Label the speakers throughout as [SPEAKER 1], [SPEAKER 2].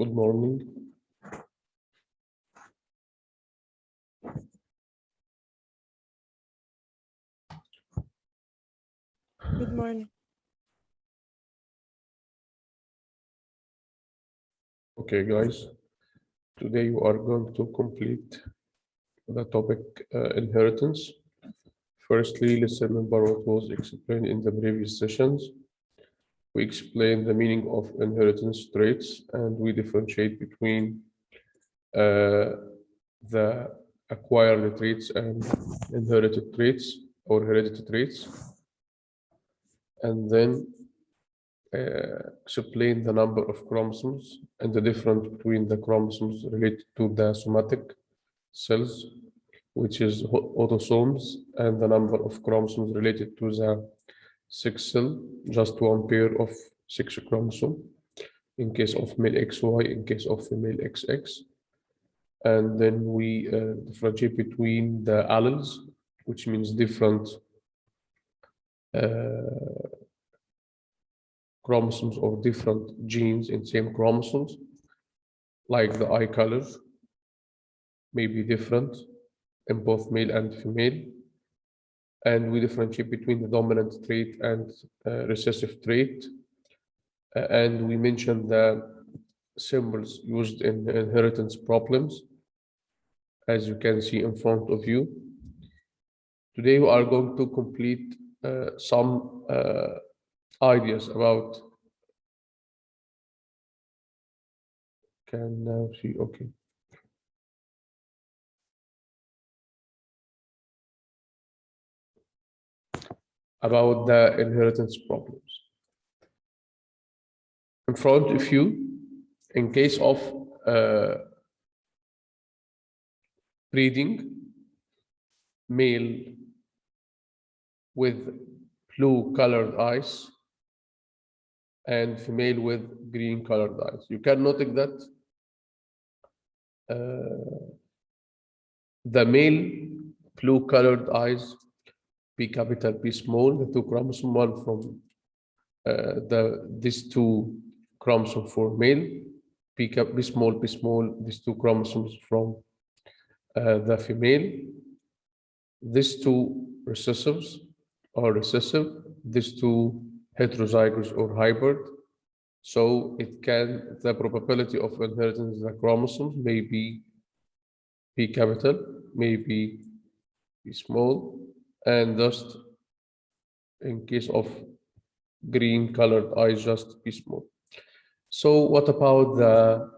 [SPEAKER 1] Good morning.
[SPEAKER 2] Good morning.
[SPEAKER 1] Okay, guys. Today you are going to complete the topic inheritance. Firstly, let's remember what was explained in the previous sessions. We explained the meaning of inheritance traits and we differentiate between the acquired traits and inherited traits or hereditary traits. And then explain the number of chromosomes and the difference between the chromosomes related to the somatic cells, which is autosomes, and the number of chromosomes related to the sex cell, just one pair of sex chromosome in case of male XY, in case of female XX. And then we differentiate between the alleles, which means different chromosomes or different genes in same chromosomes, like the eye color may be different in both male and female. And we differentiate between the dominant trait and recessive trait. And we mentioned the symbols used in inheritance problems, as you can see in front of you. Today we are going to complete some ideas about. Can now see, okay. About the inheritance problems. In front of you, in case of breeding, male with blue colored eyes and female with green colored eyes. You can notice that the male blue colored eyes, P capital, P small, the two chromosome, one from these two chromosomes for male, P small, these two chromosomes from the female. These two recessives are recessive, these two heterozygous or hybrid. So it can, the probability of inheritance of the chromosomes may be P capital, may be P small, and just in case of green colored eyes, just P small. So what about the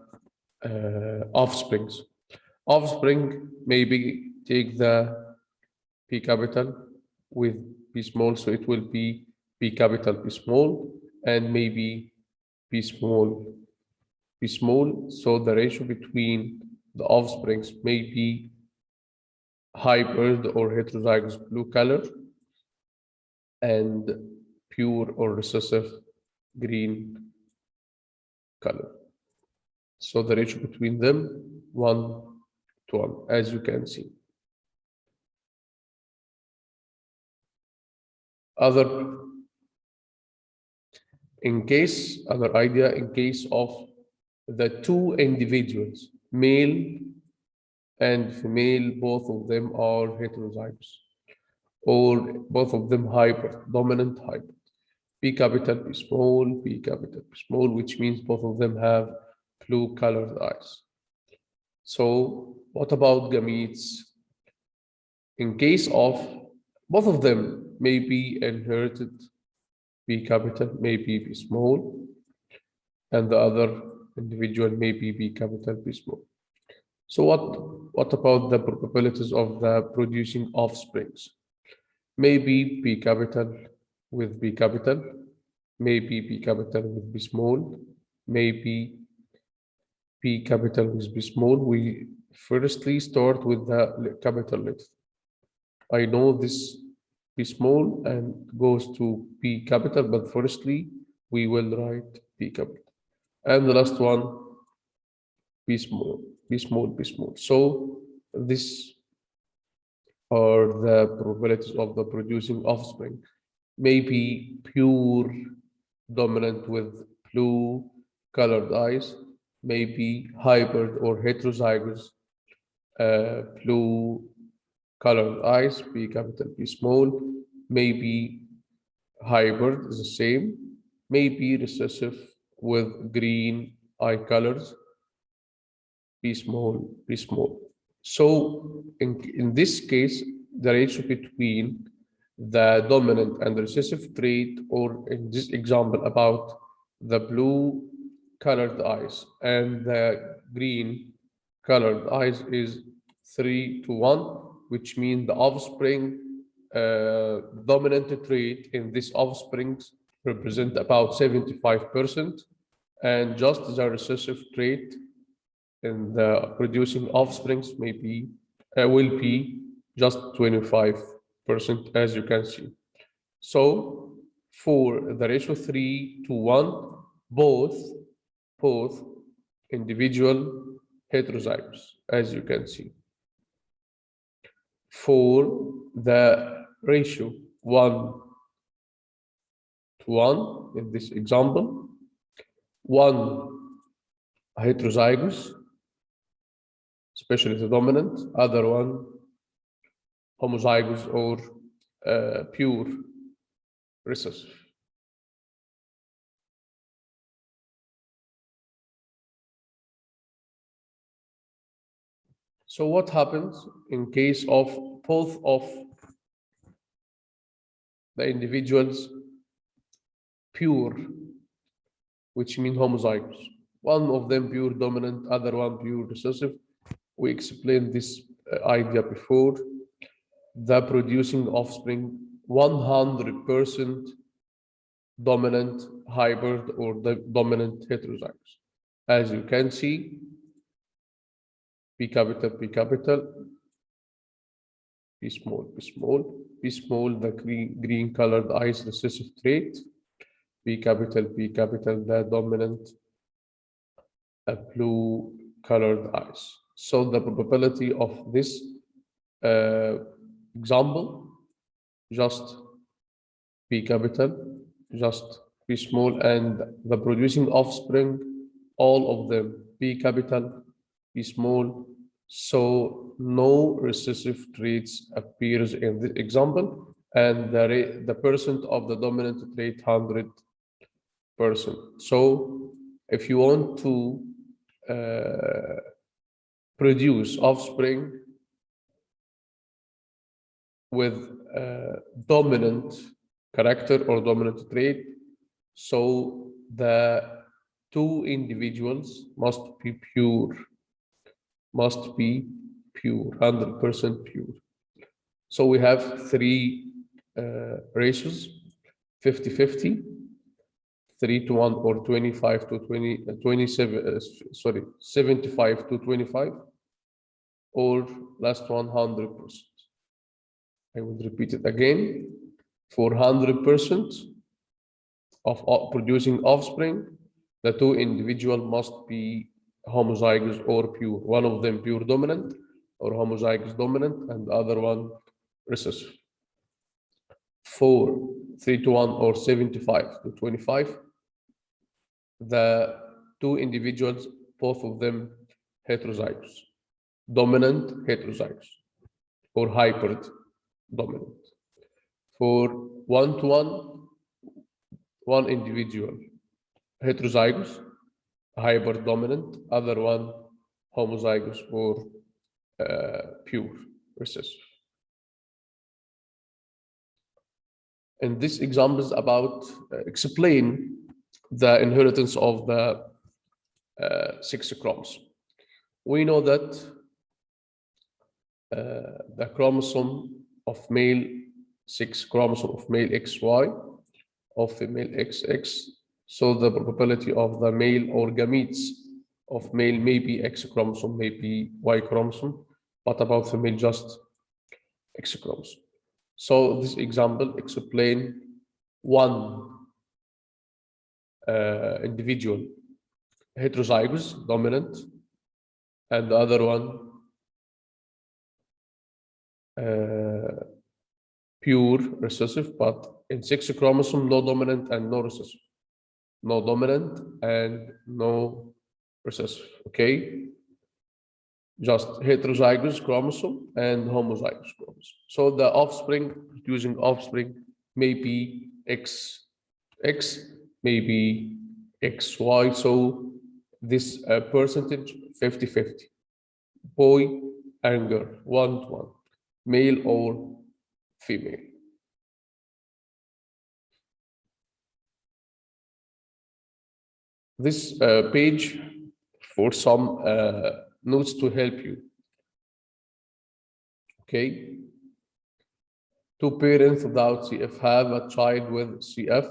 [SPEAKER 1] offsprings? Offspring maybe take the P capital with P small, so it will be P capital, P small, and maybe P small, P small. So the ratio between the offsprings may be hybrid or heterozygous blue color and pure or recessive green color. So the ratio between them 1:1, as you can see. Other idea, in case of the two individuals, male and female, both of them are heterozygous, or both of them hybrid, dominant hybrid. P capital, P small, P capital, P small, which means both of them have blue colored eyes. So what about gametes? In case of both of them may be inherited, P capital, may be P small, and the other individual may be P capital, P small. So what about the probabilities of the producing offsprings? Maybe P capital with P capital, maybe P capital with P small, maybe P capital with P small. We firstly start with the capital letter. I know this P small and goes to P capital, but firstly we will write P capital. And the last one, P small, P small, P small. So this are the probabilities of the producing offspring. Maybe pure dominant with blue colored eyes, maybe hybrid or heterozygous, blue colored eyes, B capital B small, maybe hybrid is the same, maybe recessive with green eye colors, B small, B small. So in this case, the ratio between the dominant and recessive trait, or in this example about the blue colored eyes and the green colored eyes, is 3 to 1, which means the offspring dominant trait in this offsprings represent about 75%, and just the recessive trait in the producing offsprings will be just 25%, as you can see. So for the ratio 3 to 1, both individual heterozygous, as you can see. For the ratio 1 to 1 in this example, one heterozygous, especially the dominant, other one homozygous or pure recessive. So what happens in case of both of the individuals pure, which mean homozygous? One of them pure dominant, other one pure recessive. We explained this idea before. The producing offspring 100% dominant hybrid or the dominant heterozygous. As you can see, P capital, P capital, P small, P small, P small, the green colored eyes recessive trait, P capital, the dominant blue colored eyes. So the probability of this example, just P capital, just P small, and the producing offspring, all of them P capital, P small. So no recessive traits appears in this example, and the percent of the dominant trait 100%. So if you want to produce offspring with dominant character or dominant trait, so the two individuals must be pure, 100% pure. So we have three ratios: 50-50, 3 to 1, or 25 to 20, 27, 75 to 25, or last 100%. I will repeat it again. For 100% of producing offspring, the two individual must be homozygous or pure. One of them pure dominant or homozygous dominant, and the other one recessive. For 3 to 1 or 75 to 25, the two individuals, both of them heterozygous, dominant heterozygous, or hybrid dominant. For 1 to 1, one individual heterozygous, hybrid dominant, other one homozygous or pure recessive. And this example is about explain the inheritance of the 6 chromosomes. We know that the chromosome of male, 6 chromosome of male XY, of female XX. So the probability of the male or gametes of male may be X chromosome, may be Y chromosome, but about female just X chromosome. So this example explain one individual heterozygous dominant, and the other one pure recessive, but in 6 chromosome, no dominant and no recessive. No dominant and no recessive. Okay, just heterozygous chromosome and homozygous chromosome. So the offspring, producing offspring, may be XX, maybe XY. So this percentage 50-50, boy and girl, 1-to-1, male or female. This page for some notes to help you. Okay. Two parents without CF have a child with CF.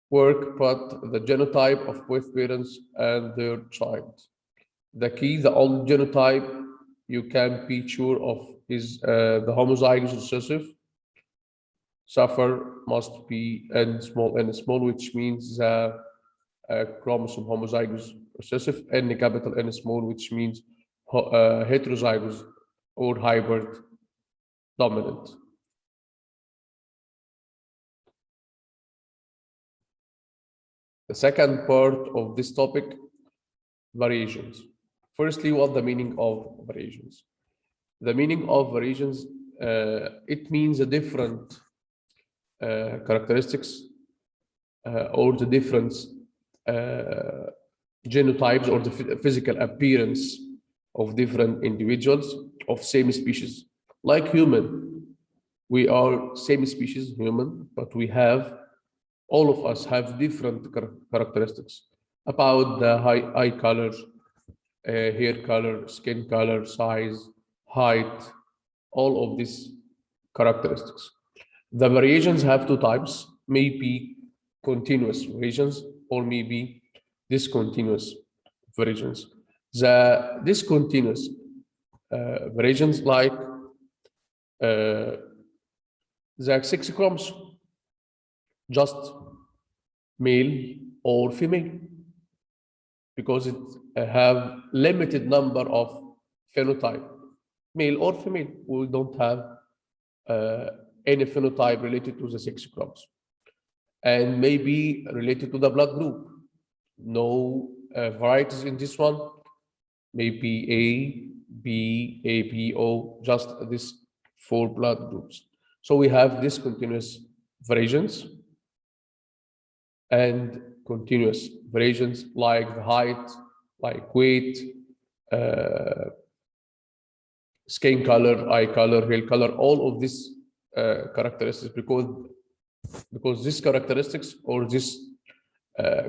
[SPEAKER 1] Work, but the genotype of both parents and their child. The key, the only genotype you can be sure of is the homozygous recessive. Suffer must be n small, which means chromosome homozygous recessive, n capital N small, which means heterozygous or hybrid dominant. The second part of this topic, variations. Firstly, what the meaning of variations? The meaning of variations, it means a different characteristics or the different genotypes or the physical appearance of different individuals of same species. Like human, we are same species, human, but we have, all of us have different characteristics about the eye color, hair color, skin color, size, height, all of these characteristics. The variations have two types, maybe continuous variations or maybe discontinuous variations. The discontinuous variations like the sex chromosome, just male or female, because it have limited number of phenotype, male or female. We don't have any phenotype related to the sex chromosome, and maybe related to the blood group. No varieties in this one. Maybe A, B, A, B, O, just this 4 blood groups. So we have discontinuous variations and continuous variations like the height, like weight, skin color, eye color, hair color, all of these characteristics, because these characteristics or these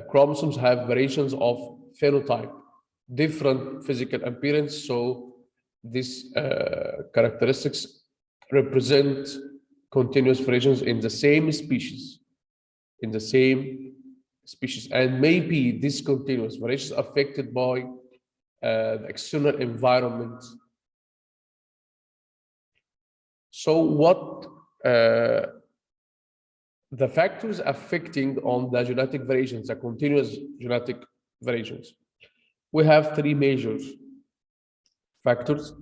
[SPEAKER 1] chromosomes have variations of phenotype, different physical appearance. So these characteristics represent continuous variations in the same species, and maybe these continuous variations affected by the external environment. So what the factors affecting on the genetic variations, the continuous genetic variations? We have 3 major factors.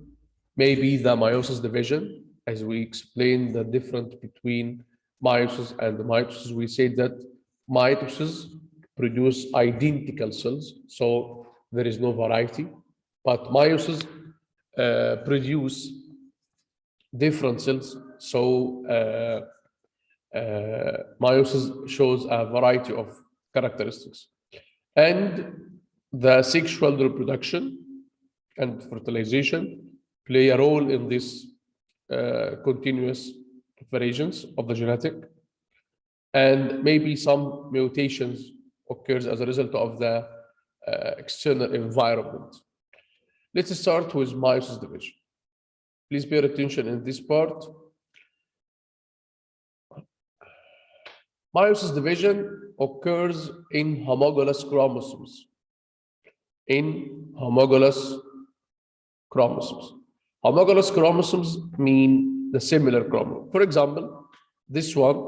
[SPEAKER 1] Maybe the meiosis division, as we explained the difference between meiosis and the mitosis. We said that mitosis produce identical cells, so there is no variety, but meiosis produce different cells. So meiosis shows a variety of characteristics. And the sexual reproduction and fertilization play a role in this continuous variations of the genetic. And maybe some mutations occurs as a result of the external environment. Let's start with meiosis division. Please pay attention in this part. Meiosis division occurs in homologous chromosomes. Homologous chromosomes mean the similar chromosome. For example, this one,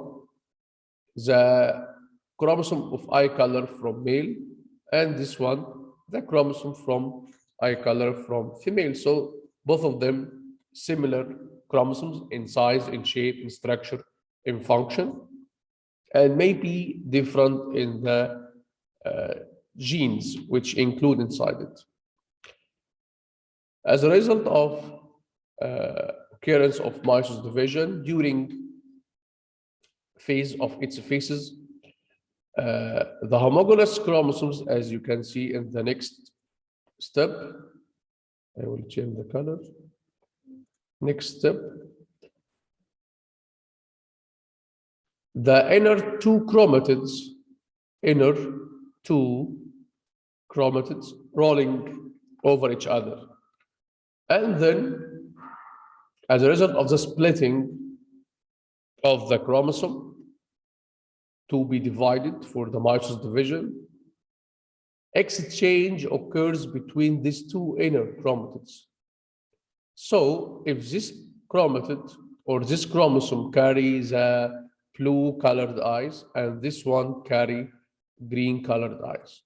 [SPEAKER 1] the chromosome of eye color from male, and this one, the chromosome from eye color from female. So both of them similar chromosomes in size, in shape, in structure, in function, and maybe different in the genes which include inside it. As a result of occurrence of meiosis division during phase of its phases, the homologous chromosomes, as you can see in the next step, I will change the color. Next step, the inner two chromatids rolling over each other. And then, as a result of the splitting of the chromosome to be divided for the meiosis division, exchange occurs between these two inner chromatids. So if this chromatid or this chromosome carries a blue colored eyes and this one carry green colored eyes,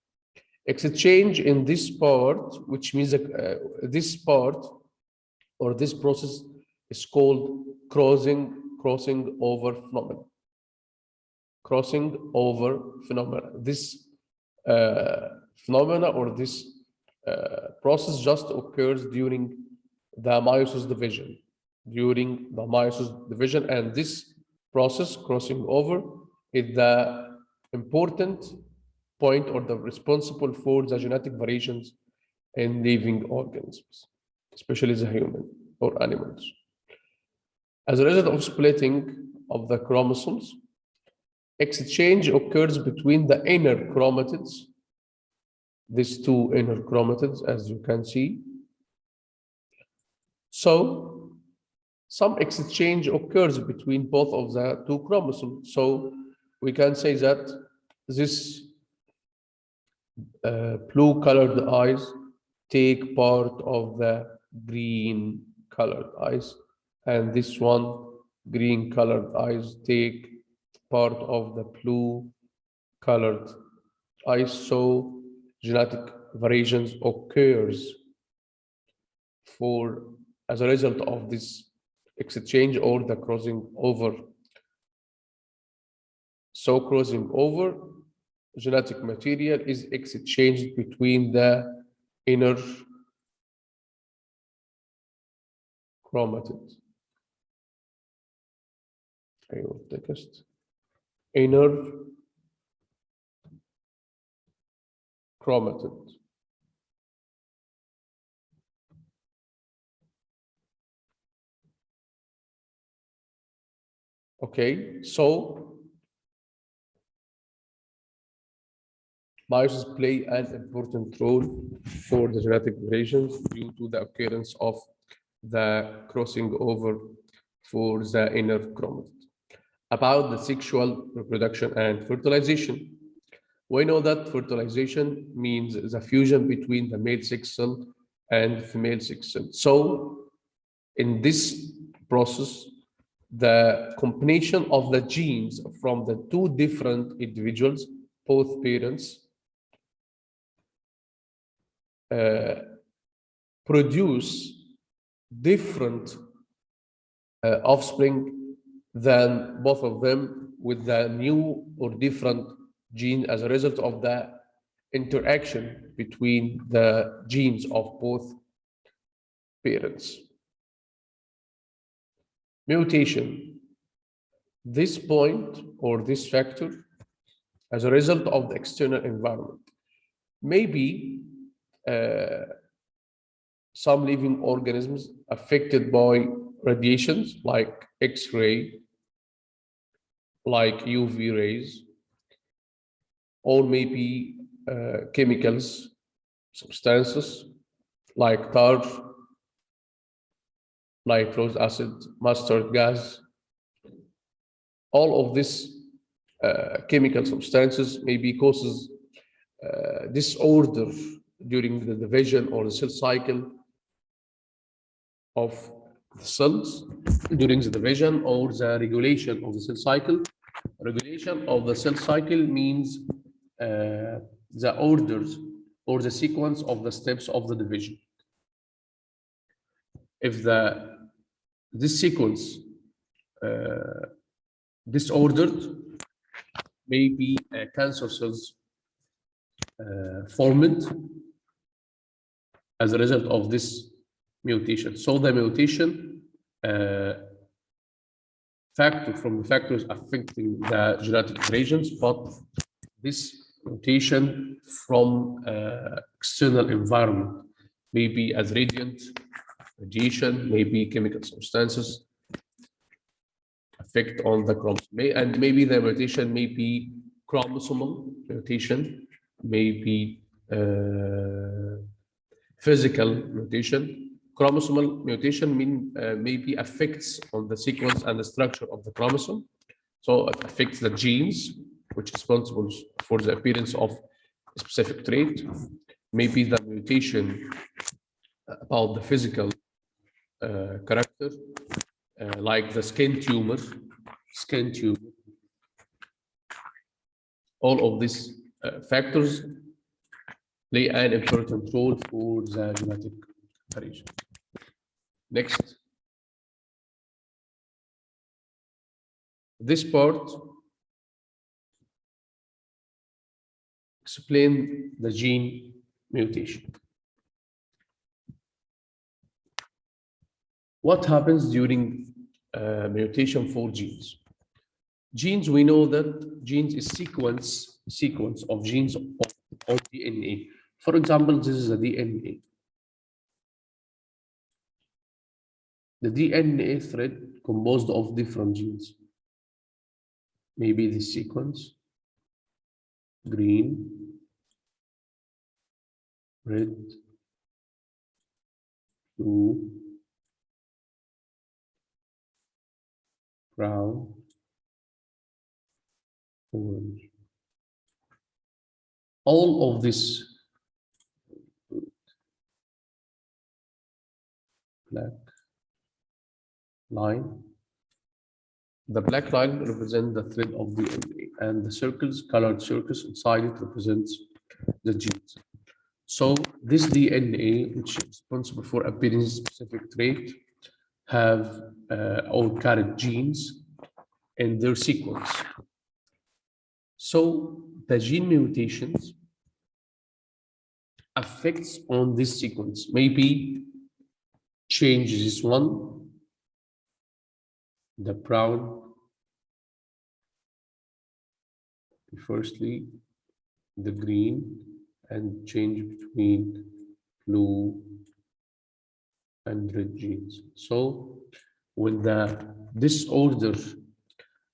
[SPEAKER 1] exchange in this part, which means this part or this process is called crossing over phenomenon. Crossing over phenomena. This phenomena or this process just occurs during the meiosis division. And this process, crossing over, is the important point or the responsible for the genetic variations in living organisms, especially the human or animals. As a result of splitting of the chromosomes, exchange occurs between the inner chromatids, these two inner chromatids, as you can see. So some exchange occurs between both of the two chromosomes. So we can say that this blue colored eyes take part of the green colored eyes, and this one green colored eyes take part of the blue colored eyes. So genetic variations occurs as a result of this exchange or the crossing over. So crossing over, genetic material is exchanged between the inner chromatids. I will text inner chromatid. Okay, so meiosis play an important role for the genetic variations due to the occurrence of the crossing over for the inner chromatid. About the sexual reproduction and fertilization. We know that fertilization means the fusion between the male sex cell and female sex cell. So in this process, the combination of the genes from the two different individuals, both parents, produce different offspring than both of them with the new or different gene as a result of the interaction between the genes of both parents. Mutation. This point or this factor as a result of the external environment. Maybe some living organisms affected by radiations like X-ray, like UV rays, or maybe chemicals, substances like tar, nitrous acid, mustard gas. All of these chemical substances maybe causes disorder during the division or the cell cycle of the cells during the division or the regulation of the cell cycle. Regulation of the cell cycle means the orders or the sequence of the steps of the division. If this sequence disordered, maybe cancer cells formed as a result of this mutation. So the mutation factor from the factors affecting the genetic variations, but this mutation from external environment, maybe as radiation, maybe chemical substances effect on the chromosome, and maybe the mutation may be chromosomal mutation, maybe physical mutation. Chromosomal mutation maybe affects on the sequence and the structure of the chromosome. So it affects the genes, which is responsible for the appearance of a specific trait. Maybe the mutation about the physical character, like the skin tumor. All of these factors play an important role for the genetic variation. Next. This part explain the gene mutation. What happens during mutation for genes? Genes, we know that genes is sequence of genes of DNA. For example, this is a DNA. The DNA thread composed of different genes. Maybe the sequence, green, red, blue, brown, orange. All of this black line. The black line represents the thread of DNA, and the circles, colored circles inside it represents the genes. So this DNA, which is responsible for appearing a specific trait, have or carry genes in their sequence. So the gene mutations affects on this sequence. Maybe change this one, the brown, firstly, the green, and change between blue and red genes. So when the disorder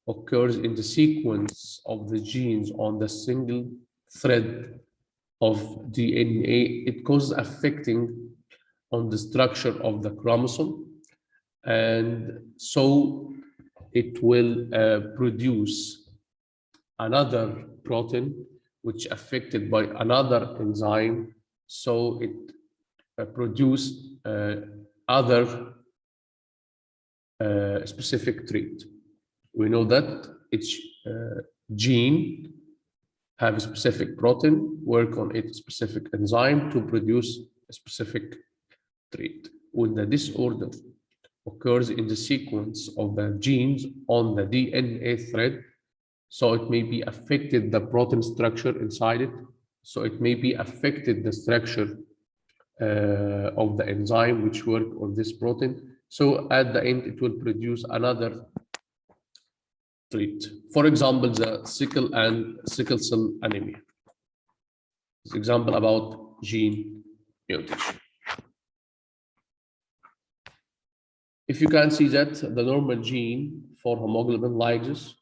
[SPEAKER 1] occurs in the sequence of the genes on the single thread of DNA, it causes affecting on the structure of the chromosome, and so it will produce another protein which affected by another enzyme, so it produce other specific trait. We know that each gene have a specific protein, work on its specific enzyme to produce a specific trait. When the disorder occurs in the sequence of the genes on the DNA thread, so it may be affected the protein structure inside it, so it may be affected the structure of the enzyme which work on this protein. So at the end, it will produce another trait. For example, the sickle cell anemia. This example about gene mutation. If you can see that the normal gene for hemoglobin like this,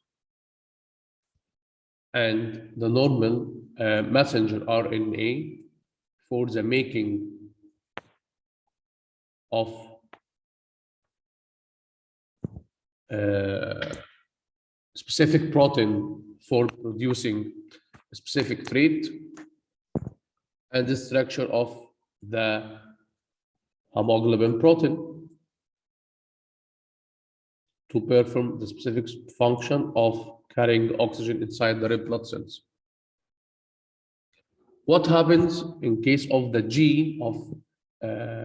[SPEAKER 1] and the normal messenger RNA for the making of specific protein for producing a specific trait, and the structure of the hemoglobin protein to perform the specific function of carrying oxygen inside the red blood cells. What happens in case of the gene of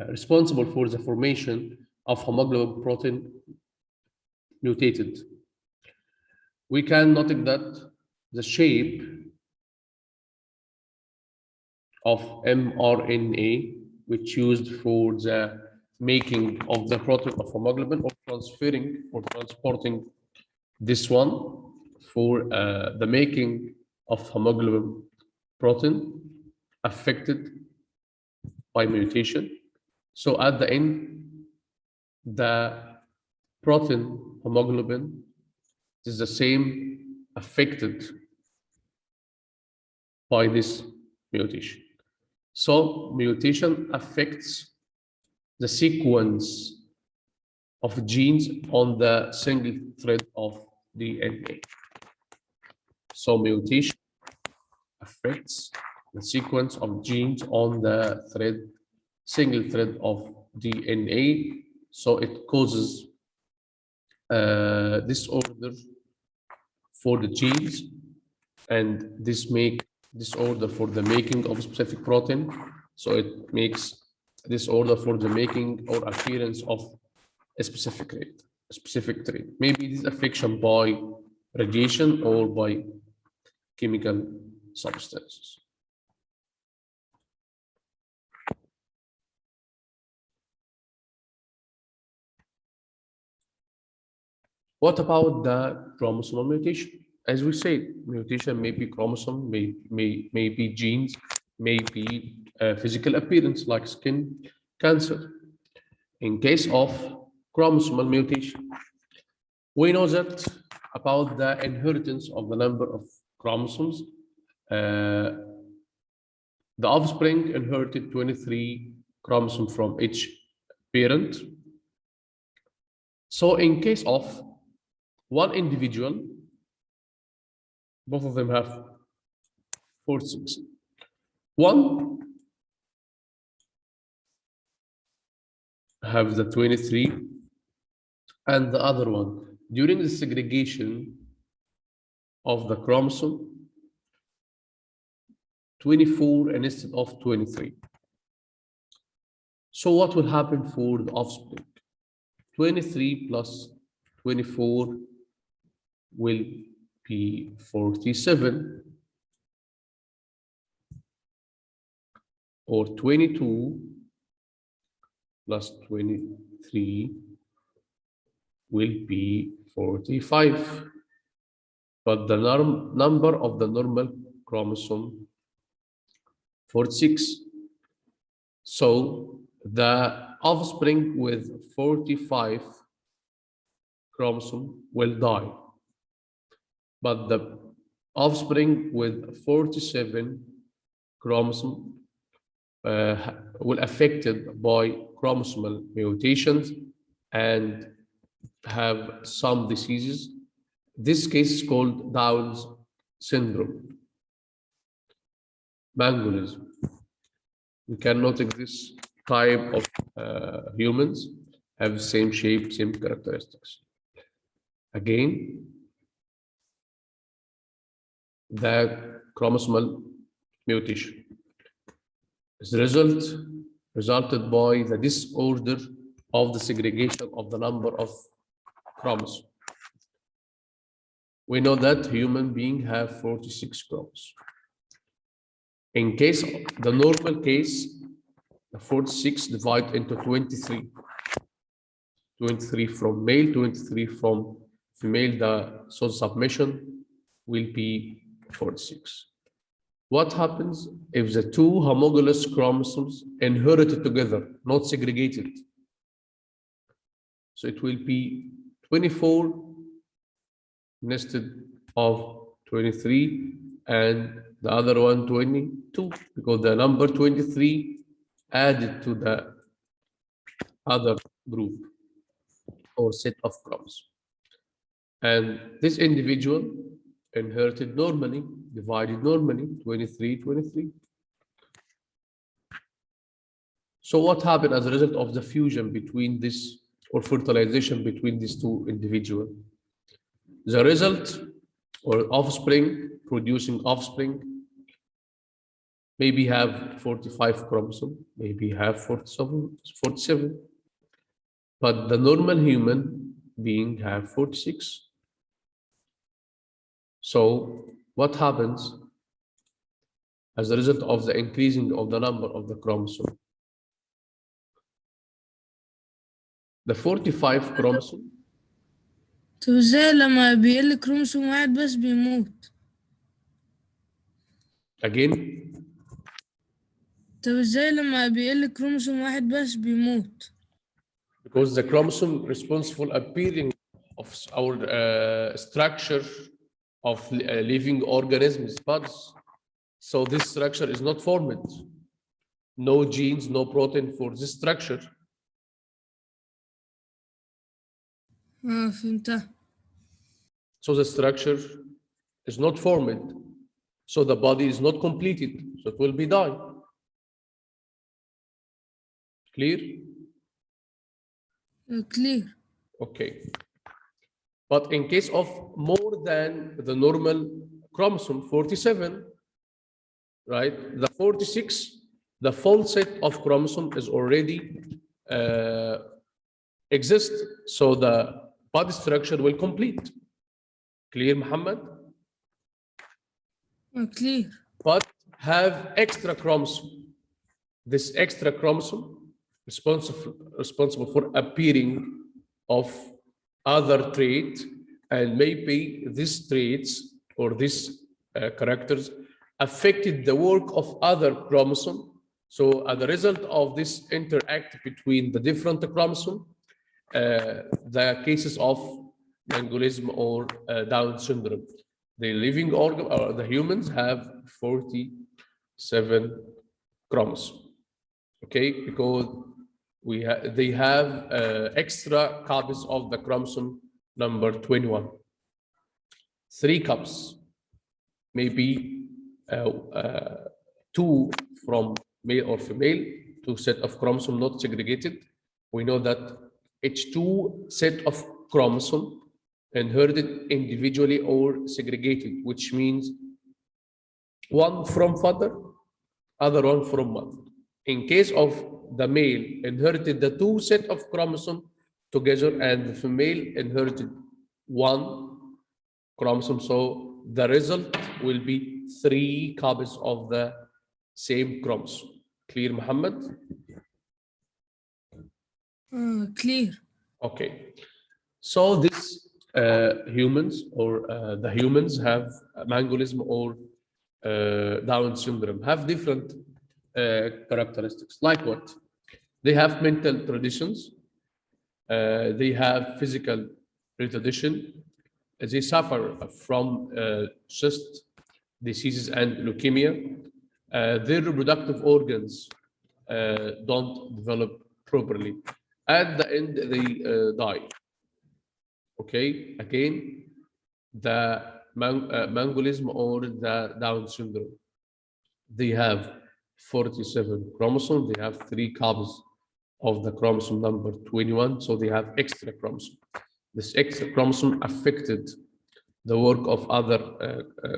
[SPEAKER 1] responsible for the formation of hemoglobin protein mutated? We can notice that the shape of mRNA, which used for the making of the protein of hemoglobin, or transferring or transporting this one for the making of hemoglobin protein affected by mutation. So at the end, the protein hemoglobin is the same affected by this mutation. So mutation affects the sequence of genes on the single thread of DNA. So mutation affects the sequence of genes on the single thread of DNA. So it causes disorder for the genes, and this make disorder for the making of specific protein. So it makes disorder for the making or appearance of a specific trait. Maybe it is affection by radiation or by chemical substances. What about the chromosomal mutation? As we said, mutation may be chromosome, may be genes, may be physical appearance like skin cancer. In case of chromosomal mutation, we know that about the inheritance of the number of chromosomes. The offspring inherited 23 chromosomes from each parent. So in case of one individual, both of them have 46. One have the 23, and the other one, during the segregation of the chromosome, 24 instead of 23. So what will happen for the offspring? 23 plus 24 will be 47, or 22 plus 23 will be 45. But the number of the normal chromosome, 46. So the offspring with 45 chromosome will die, but the offspring with 47 chromosome will affected by chromosomal mutations and have some diseases. This case is called Down's syndrome, mangolism. We cannot take this type of humans have the same shape, same characteristics. Again, the chromosomal mutation is the resulted by the disorder of the segregation of the number of chromosomes. We know that human beings have 46 chromosomes. In case of the normal case, the 46 divided into 23. 23 from male, 23 from female, so submission will be 46. What happens if the two homologous chromosomes inherited together, not segregated? So it will be 24 instead of 23, and the other one 22, because the number 23 added to the other group or set of chromosomes. And this individual inherited normally, divided normally, 23, 23. So what happened as a result of the fusion between this, or fertilization between these two individuals? The result, or offspring, producing offspring, maybe have 45 chromosomes, maybe have 47, but the normal human being have 46. So what happens as a result of the increasing of the number of the chromosome. The 45 chromosome.
[SPEAKER 3] طب ازاي لما بيقل كروموسوم واحد بس بيموت؟
[SPEAKER 1] Again,
[SPEAKER 3] طب ازاي لما بيقل كروموسوم واحد بس بيموت؟
[SPEAKER 1] because the chromosome responsible appearing of our structure of living organisms, buds. So this structure is not formed. No genes, no protein for this structure.
[SPEAKER 3] فهمتها.
[SPEAKER 1] So the structure is not formed. So the body is not completed. So it will be die. Clear?
[SPEAKER 3] Clear.
[SPEAKER 1] Okay. But in case of more than the normal chromosome 47, right? The 46, the full set of chromosome is already exist. So the body structure will complete. Clear, Muhammad?
[SPEAKER 3] Clear.
[SPEAKER 1] But have extra chromosome. This extra chromosome responsible for appearing of other trait, and maybe these traits or these characters affected the work of other chromosome. So as a result of this interact between the different chromosome, the cases of mangulism or Down syndrome, the living organ or the humans have 47 chromosomes. Okay, because they have extra copies of the chromosome number 21. 3 copies, maybe 2 from male or female, 2 set of chromosome not segregated. We know that each 2 set of chromosome inherited individually or segregated, which means one from father, other one from mother. In case of the male inherited the 2 set of chromosome together, and the female inherited 1 chromosome, so the result will be 3 copies of the same chromosome. Clear, Muhammad?
[SPEAKER 3] Clear.
[SPEAKER 1] Okay. So this humans or the humans have mangulism or Down syndrome, have different characteristics. Like what? They have mental traditions. They have physical retardition. They suffer from cyst diseases and leukemia. Their reproductive organs don't develop properly. At the end, they die. Okay, again, the mangulism or the Down syndrome, they have 47 chromosomes. They have 3 copies of the chromosome number 21, so they have extra chromosome. This extra chromosome affected the work of other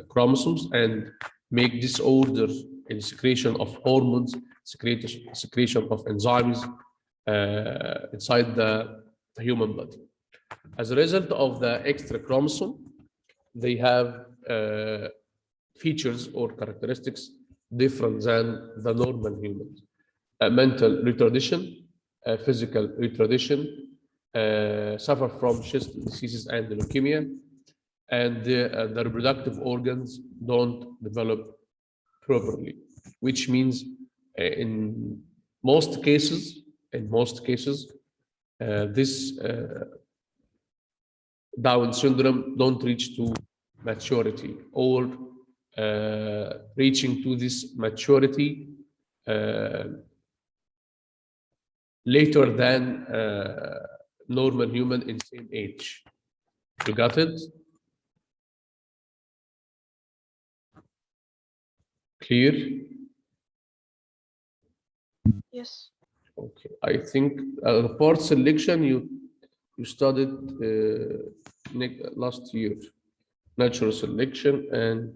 [SPEAKER 1] chromosomes and make disorder in secretion of hormones, secretion of enzymes inside the human body. As a result of the extra chromosome, they have features or characteristics different than the normal humans. Mental retardation, physical retardation, suffer from cyst diseases and leukemia, and the reproductive organs don't develop properly, which means in most cases, this Down syndrome don't reach to maturity, or reaching to this maturity later than normal human in same age. You got it? Clear?
[SPEAKER 2] Yes.
[SPEAKER 1] Okay. I think the part selection you studied last year, natural selection and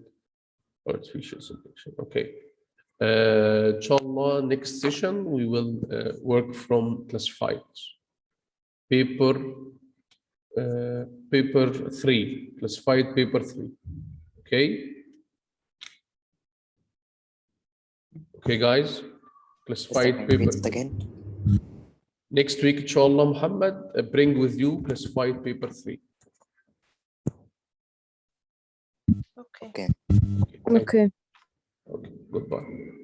[SPEAKER 1] artificial selection. Okay. Inshallah, next session we will work from classified. Paper 3, classified paper 3. Okay. Okay, guys, classified paper.
[SPEAKER 4] Repeat it again.
[SPEAKER 1] Next week, inshallah, Muhammad, bring with you classified paper 3.
[SPEAKER 2] Okay.
[SPEAKER 4] Okay.
[SPEAKER 1] Okay, thank you.
[SPEAKER 3] Okay.
[SPEAKER 1] Okay, goodbye.